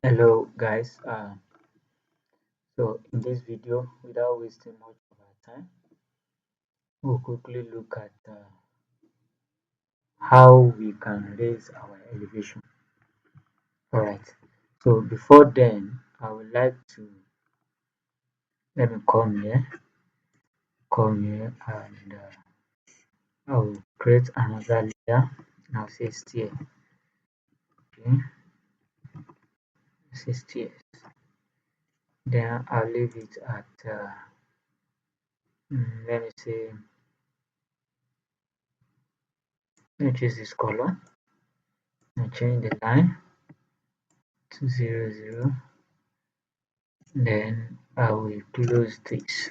Hello guys, so in this video, without wasting much of our time, we'll quickly look at how we can raise our elevation. Alright, so before then, I would like to let me come here and I will create another layer. I'll say stair, okay, say stairs. Then I'll leave it at, let me say, let me choose this color and change the line to 0, 0. Then I will close this.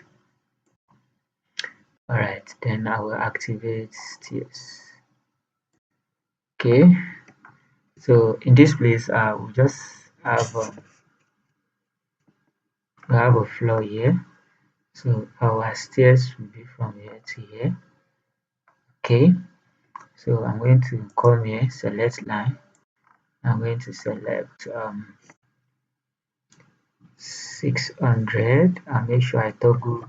Alright, then I will activate stairs. Okay, so in this place I will just have a floor here. So our stairs will be from here to here. Okay, so I'm going to come here, select line. I'm going to select 600 and make sure I toggle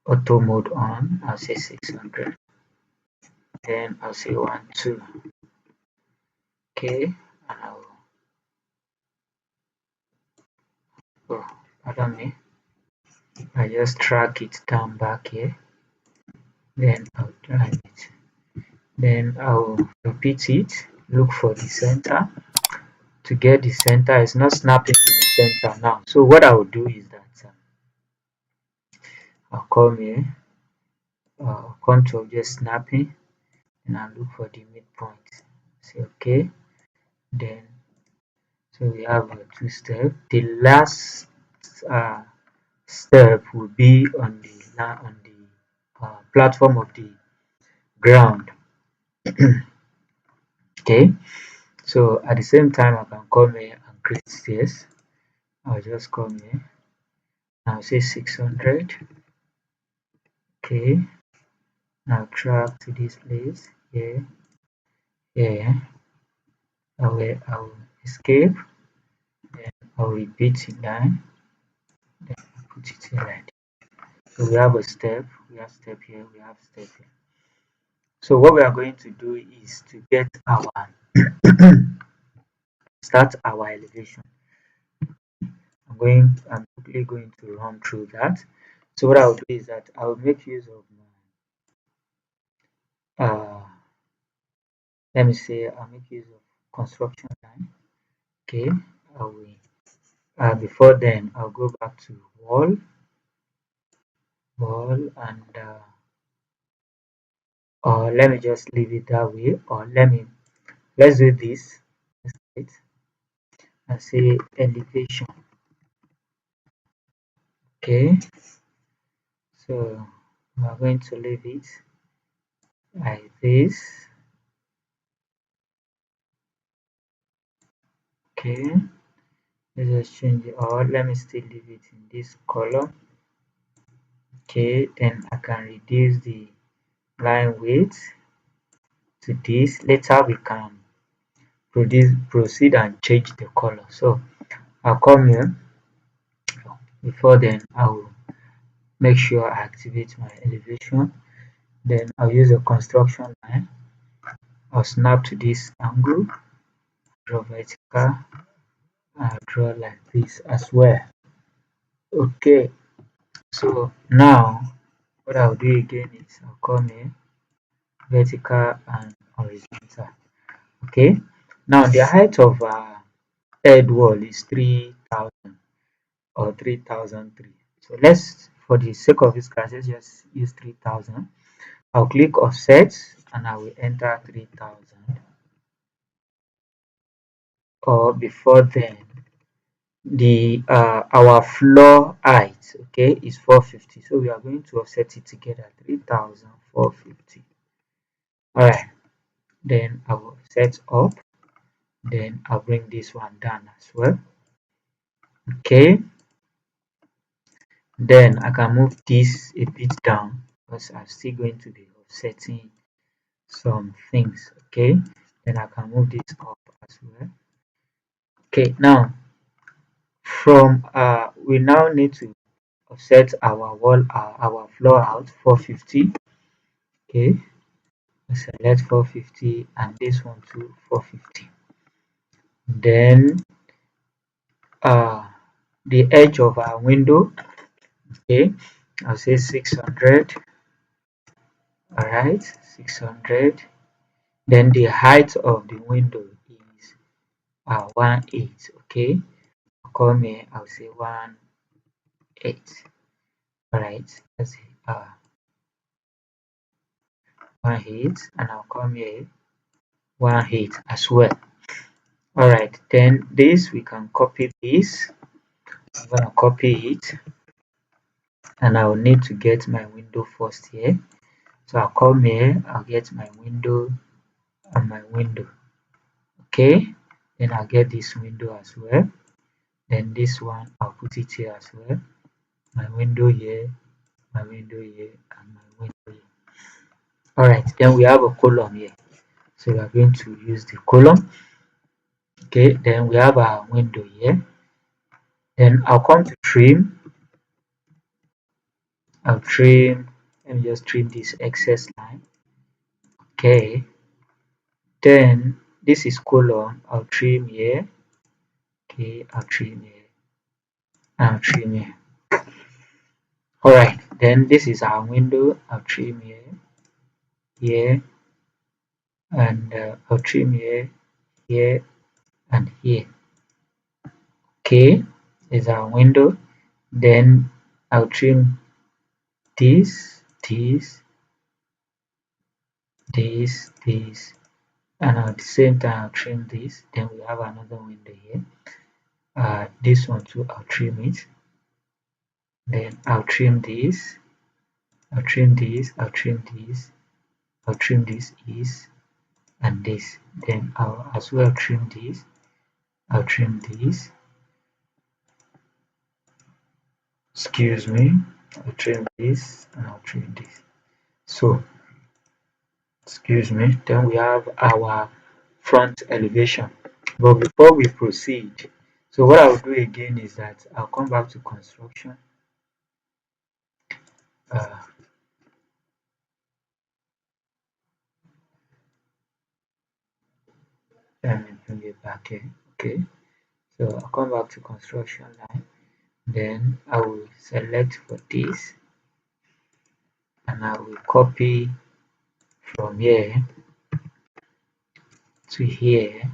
auto mode on. I'll say 600. Then I'll say 1, 2. Okay, and pardon me. I just drag it down back here. Then I'll drag it. Then I'll repeat it. Look for the center. To get the center, it's not snapping to the center now. So what I will do is that I'll come here. I'll come to object snapping, and I'll look for the midpoint. Say okay. Then so we have a 2 step. The last step will be on the platform of the ground. Okay, so at the same time I can come here and create stairs. I'll just come here. I'll say 600. Okay, now drag to this place here. Here I will escape. Then I'll repeat it line. Then I'll put it here like that. So we have a step. We have step here. We have step here. So what we are going to do is to get our start our elevation. I'm quickly going to run through that. So what I'll do is that I'll make use of my let me say I'll make use of construction line. Okay, I will before then I'll go back to wall and or let me just leave it that way, or let's do this. Right, and say elevation. Okay, so we are going to leave it like this. Okay, let's just change it, or let me still leave it in this color. Okay, then I can reduce the line width to this. Later we can proceed and change the color. So I'll come here. Before then I will make sure I activate my elevation. Then I'll use a construction line. I'll snap to this angle, draw vertical, I'll draw like this as well. Okay, so now what I'll do again is I'll come here, vertical and horizontal. Okay, now the height of head wall is 3000 or 3003. So let's, for the sake of this class, let's just use 3000. I'll click offset and I will enter 3000. Or before then, the our floor height, okay, is 450. So we are going to offset it together, 3450. All right, then I will set up. Then I'll bring this one down as well. Okay, then I can move this a bit down because I'm still going to be offsetting some things. Okay, then I can move this up as well. Okay, now from we now need to offset our wall our floor out 450. Okay, select 450 and this one too 450. Then the edge of our window, okay, I'll say 600. All right, 600. Then the height of the window is 1/8. Okay, come here, I'll say 1/8. All right, let's see, 1/8, and I'll come here 1/8 as well. All right, then this we can copy this. I'm gonna copy it, and I will need to get my window first here. So I'll come here, I'll get my window and my window. Okay, then I'll get this window as well. Then this one I'll put it here as well. My window here, my window here, and my window here. All right, then we have a column here. So we are going to use the column. Okay, then we have our window here. Then I'll come to trim. I'll trim. Let me just trim this excess line. Okay, then this is column. I'll trim here. Okay, I'll trim here. I'll trim here. All right, then this is our window. I'll trim here, here, and I'll trim here, here, and here. Okay, is our window. Then I'll trim this, this, this, and at the same time I'll trim this. Then we have another window here. This one too, I'll trim it. Then I'll trim this, I'll trim this, I'll trim this, I'll trim this is and this. Then I'll as well trim this, I'll trim this. Excuse me, I'll trim this and I'll trim this. So excuse me, then we have our front elevation. But before we proceed, so what I'll do again is that I'll come back to construction. Uh, Let me bring it back here. Okay, so I'll come back to construction line. Then I will select for this and I will copy from here to here.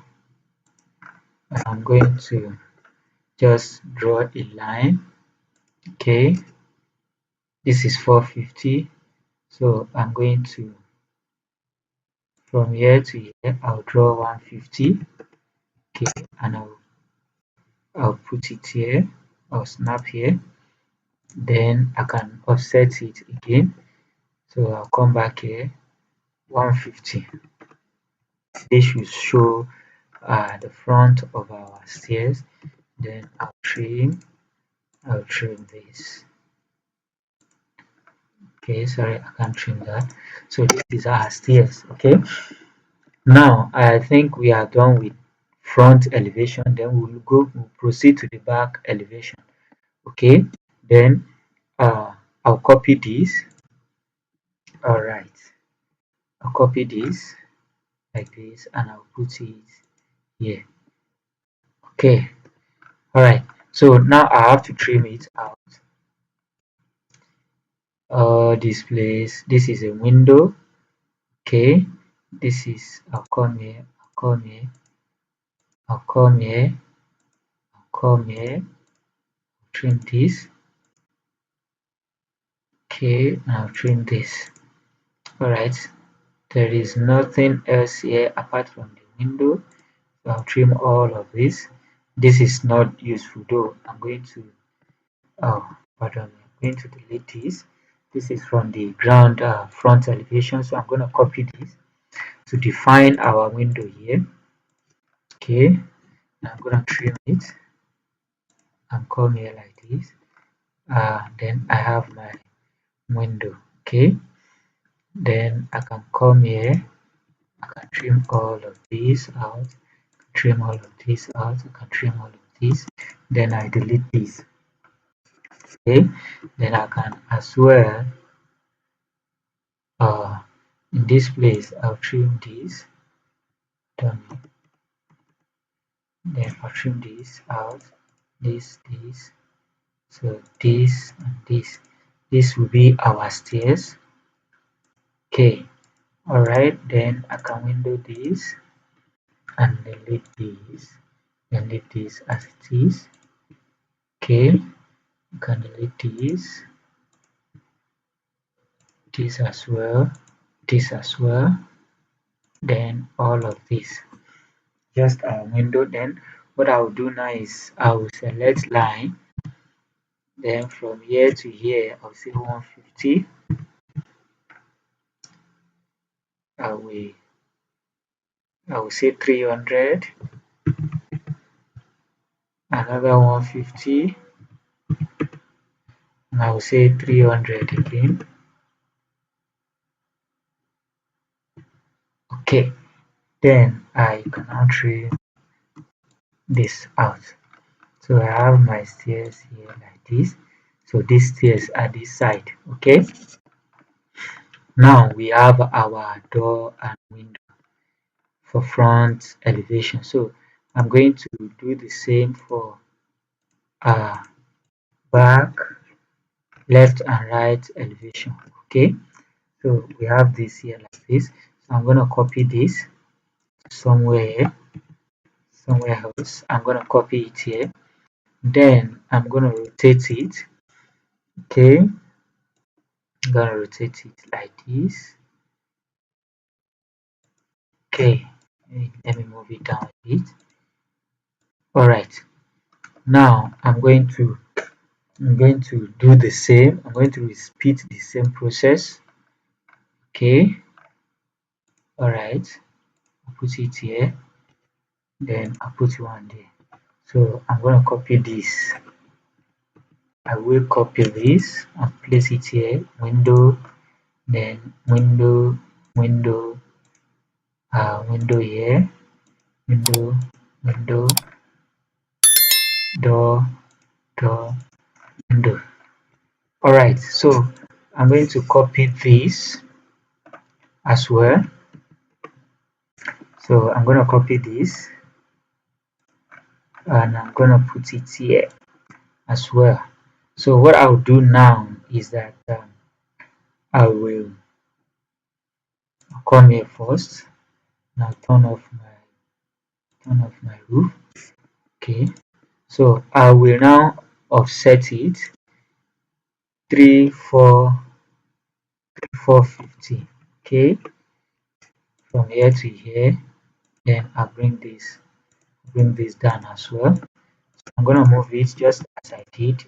And I'm going to just draw a line. Okay, this is 450. So I'm going to from here to here, I'll draw 150. Okay, and I'll put it here. I'll snap here. Then I can offset it again. So I'll come back here 150. This should show the front of our stairs. Then I'll trim this. Okay, sorry, I can't trim that. So this is our stairs. Okay, now I think we are done with front elevation. Then we'll proceed to the back elevation. Okay, then I'll copy this. All right, I'll copy this like this and I'll put it here. Okay, all right, so now I have to trim it out. This place, this is a window. Okay, this is, I'll come here, I'll come here, I'll come here, I'll come here, trim this. Okay, now trim this. All right, there is nothing else here apart from the window. So I'll trim all of this. This is not useful though. I'm going to pardon me, I'm going to delete this. This is from the ground front elevation, so I'm going to copy this to define our window here. Okay, now I'm going to trim it and come here like this. Then I have my window. Okay, then I can come here, I can trim all of these out, trim all of these out, I can trim all of this, then I delete this. Okay, then I can as well in this place I'll trim this, then I'll trim this out, this, so this and this will be our stairs. Okay, all right, then I can window this and delete this and leave this as it is. Okay, you can delete this as well, this as well, then all of this. Just a window. Then what I will do now is I will select line, then from here to here I'll say 150. I will say 300, another 150, and I will say 300 again. Okay, then I can now trim this out. So I have my stairs here like this. So these stairs are this side. Okay, now we have our door and window for front elevation. So I'm going to do the same for uh, back, left and right elevation. Okay, so we have this here like this. So I'm going to copy this somewhere else. I'm going to copy it here, then I'm going to rotate it. Okay, I'm going to rotate it like this. Okay, let me move it down a bit. All right, now I'm going to do the same. I'm going to repeat the same process. Okay, all right, I'll put it here, then I'll put one there. So I'm going to copy this. I will copy this and place it here. Window, then window, window here, window, door, window. All right, so I'm going to copy this as well. So I'm going to copy this and I'm going to put it here as well. So what I'll do now is that I will come here first. Now turn off my roof. Okay, so I will now offset it 450. Okay, from here to here. Then I'll bring this down as well. I'm gonna move it just as I did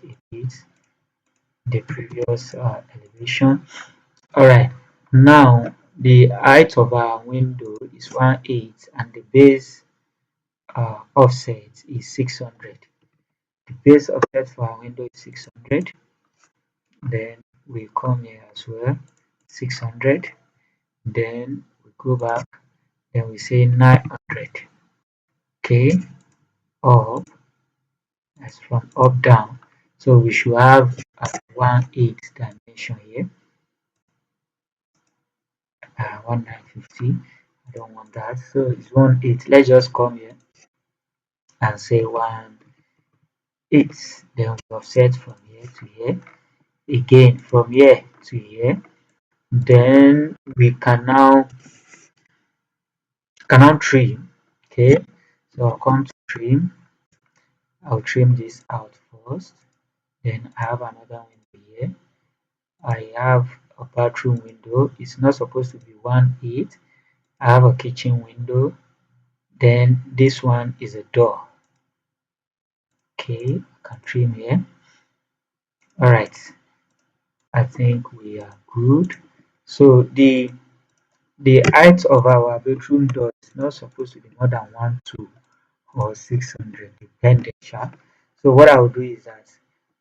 the previous elevation. All right, now the height of our window is 1/8 and the base offset is 600. The base offset for our window is 600. Then we come here as well, 600. Then we go back, then we say 900. Okay, up, that's from up down. So we should have a 1/8 dimension here, 1950. I don't want that, so it's 1/8. Let's just come here and say 1/8. Then we offset from here to here, again from here to here. Then we can now trim. Okay, so I'll come to trim. I'll trim this out first. Then I have another window here. I have a bathroom window. It's not supposed to be 1/8. I have a kitchen window. Then this one is a door. Okay, I can trim here. All right, I think we are good. So the height of our bedroom door is not supposed to be more than 1.2 or 600, depending. So what I will do is that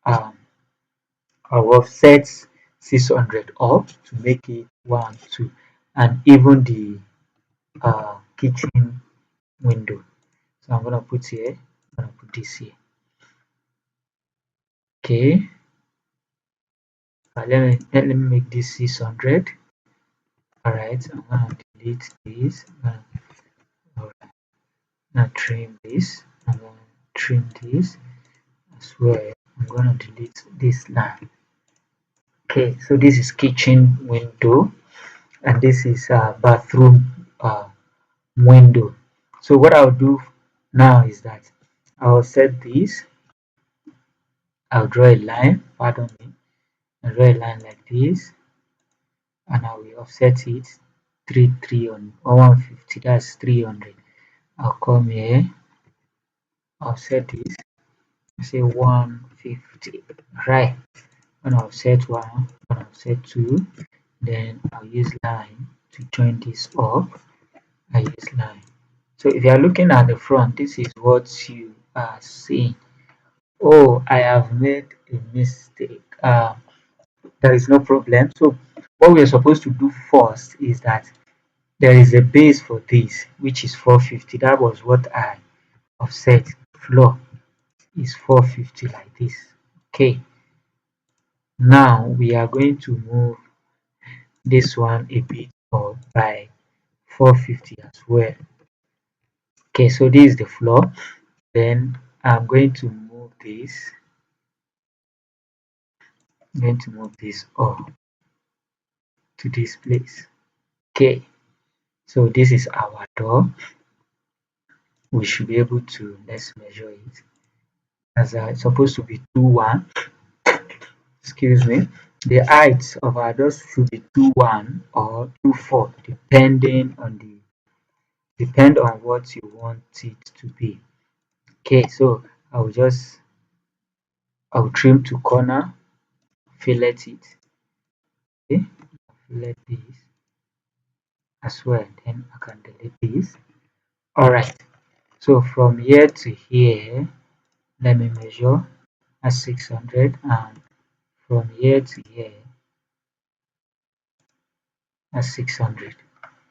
um, I will offset 600 up to make it 1.2, and even the kitchen window. So I'm gonna put here. I'm gonna put this here. Okay, let me make this 600. All right, I'm gonna delete this. All right, now trim this. I'm gonna trim this as well. I'm gonna delete this line. Okay, so this is kitchen window, and this is bathroom window. So what I'll do now is that I'll set this. I'll draw a line. Pardon me. I'll draw a line like this, and I will offset it 3 on or 150. That's 300. I'll come here. I'll set this. Say 150. Right. When I'll set one, when I'll set two, then I'll use line to join this up. I use line. So if you are looking at the front, this is what you are seeing. Oh, I have made a mistake. There is no problem. So what we are supposed to do first is that there is a base for this, which is 450. That was what I offset. Floor is 450 like this. Okay. Now we are going to move this one a bit up by 450 as well. Okay, so this is the floor. Then I'm going to move this. I'm going to move this up to this place. Okay, so this is our door. We should be able to, let's measure it as it's supposed to be 2-1. Excuse me. The height of our doors should be 2-1 or 2-4, depend on what you want it to be. Okay, so I'll trim to corner, fillet it. Okay, fillet this as well. Then I can delete this. Alright, so from here to here, let me measure at 600, and from here to here at 600.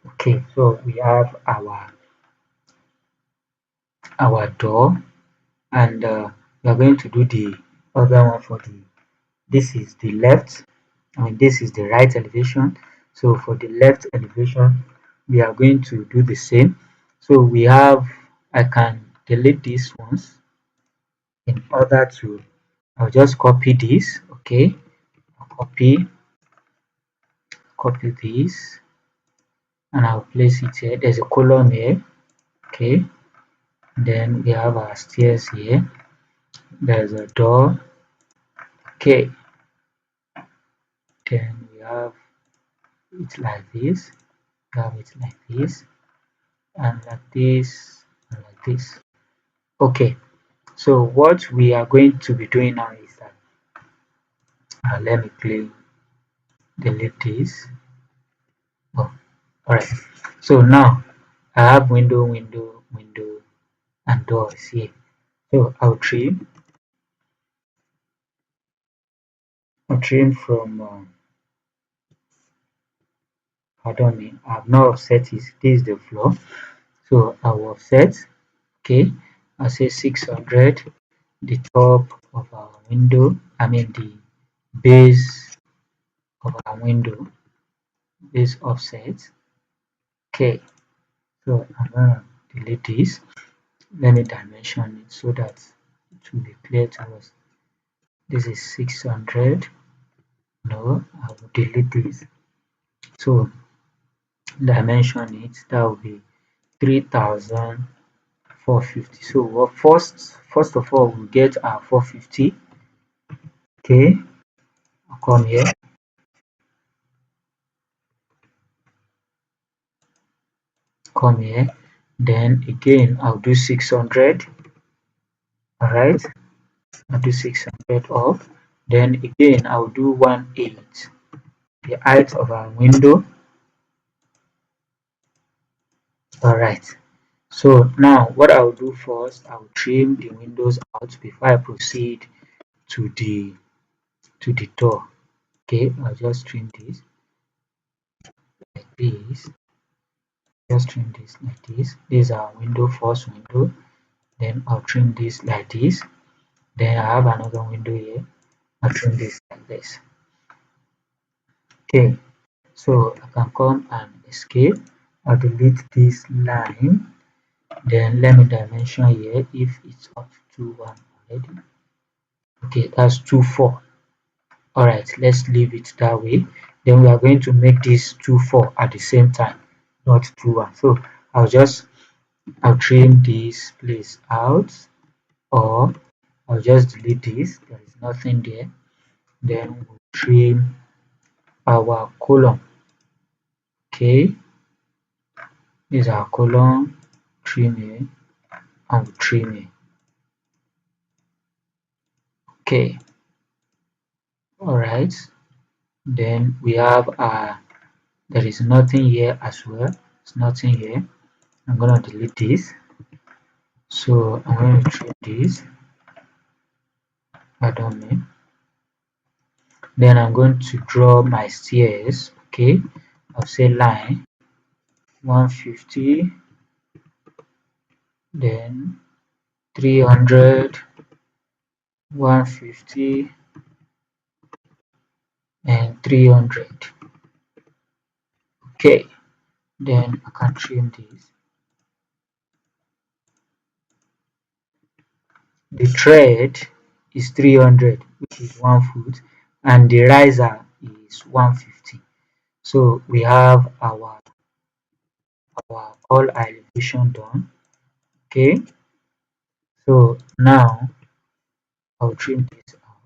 Okay, so we have our door, and we are going to do the other one for the, this is the left, this is the right elevation. So for the left elevation, we are going to do the same. So we have, I can delete these ones in order to, I'll just copy this. Okay, copy this, and I'll place it here. There's a column here. Okay, then we have our stairs here. There's a door. Okay, then we have it like this. We have it like this, and like this, and like this. Okay, so what we are going to be doing now is that let me delete this. Oh, all right. So now I have window, and doors here. So I'll trim from pardon me, I've not offset it. This is the floor. So I will offset. Okay, I'll say 600. The top of our window, the base of our window, base offset. Okay, so I'm gonna delete this. Let me dimension it so that it will be clear to us. This is 600. No, I will delete this. So dimension it, that will be 3,450. So first of all, we get our 450. Okay, I'll come here, then again I'll do 600. All right, I'll do 600 up. Then again I'll do 1/8 the height of our window. All right, so now what I'll do first, I'll trim the windows out before I proceed to the door. Okay, I'll just trim this like this. Just trim this like this. This is our window, first window. Then I'll trim this like this. Then I have another window here. I'll trim this like this. Okay, so I can come and escape. I'll delete this line. Then let me dimension here if it's up to 1 already. Okay, that's 2 4. All right, let's leave it that way. Then we are going to make this 2 4 at the same time, not 2 1. So I'll trim this place out, or I'll just delete this. There is nothing there. Then we'll trim our column. Okay, this is our column. Trim here and we'll trim here. Okay, all right. Then we have there is nothing here as well. It's nothing here. I'm gonna delete this. So I'm going to trim this. Pardon me. Then I'm going to draw my stairs. Okay, I'll say line 150, then 300, 150, and 300. Okay, then I can trim this. The tread is 300, which is 1 foot, and the riser is 150. So we have our all elevation done. Okay, so now I'll trim this out.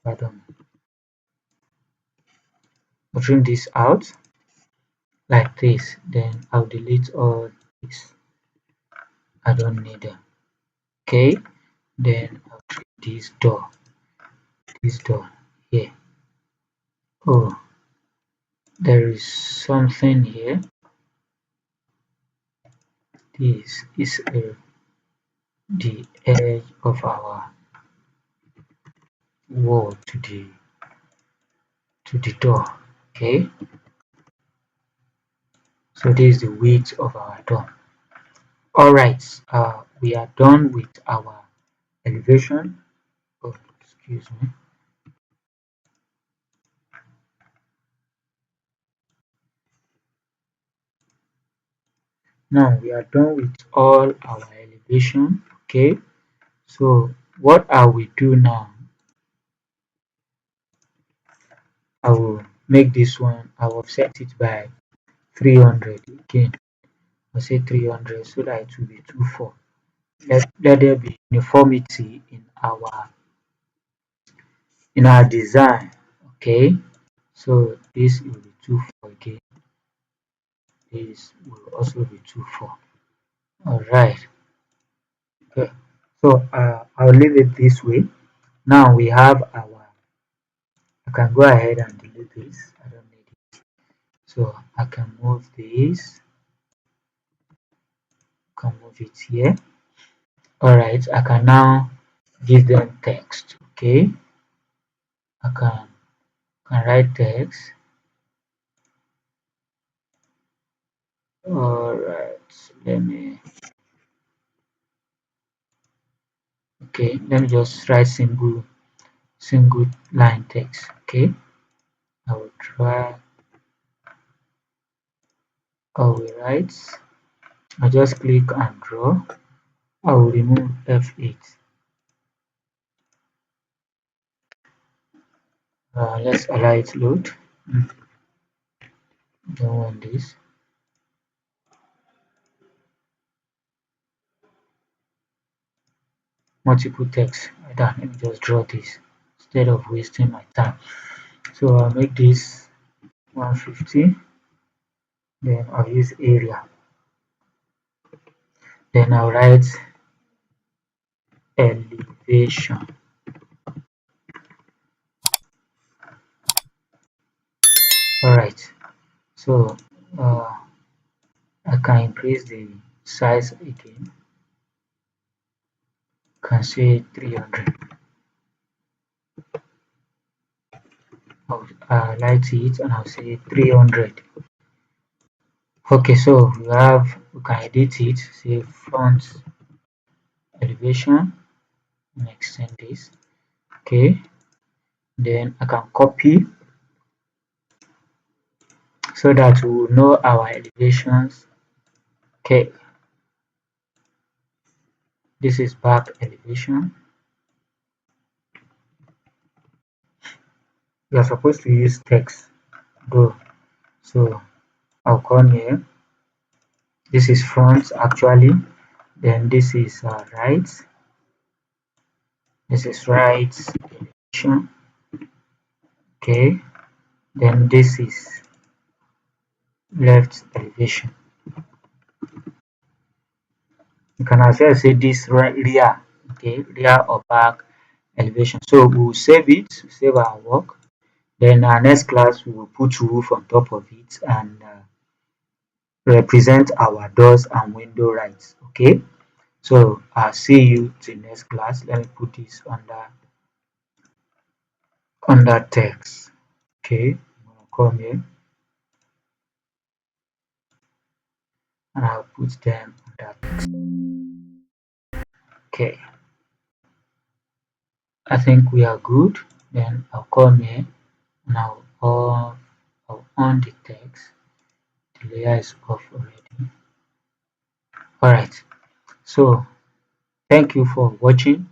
Pardon. I'll trim this out like this. Then I'll delete all this. I don't need them. Okay. Then I'll trim this door. This door here. Oh, there is something here. This is the edge of our wall to the door. Okay. So this is the width of our door. All right. We are done with our elevation. Oh, excuse me. Now we are done with all our elevation. Okay, so what I will do now, I will make this one, I will set it by 300 again. I'll say 300 so that it will be 2 4. Let there be uniformity in our design. Okay, so this will be 2 4 again. This will also be 2 4. All right. Okay. So I'll leave it this way. Now we have our, I can go ahead and delete this. I don't need it. So I can move this, can move it here. Alright, I can now give them text. Okay, I can write text. Alright, let me just write single line text. Okay, I will try, I will write, I just click and draw. I will remove F8. Let's allow it load. Don't want this. Multiple text. Let me just draw this instead of wasting my time. So I'll make this 150. Then I'll use area. Then I'll write elevation. Alright, so I can increase the size again. Can say 300. I'll highlight it and I'll say 300. Okay, so we can edit it, say front elevation and extend this. Okay, then I can copy so that we will know our elevations. Okay, this is back elevation. We are supposed to use text though, so I'll come here. This is front actually, then this is right, this is right elevation. Okay, then this is left elevation. You can as well say this right rear, okay, rear or back elevation. So we'll save it, save our work. Then our next class we will put roof on top of it and represent our doors and window rights. Okay, so I'll see you till next class. Let me put this under text. Okay, I'm gonna come here and I'll put them under text. Okay, I think we are good. Then I'll come here and I'll on the text. The layer is off already. Alright, so thank you for watching.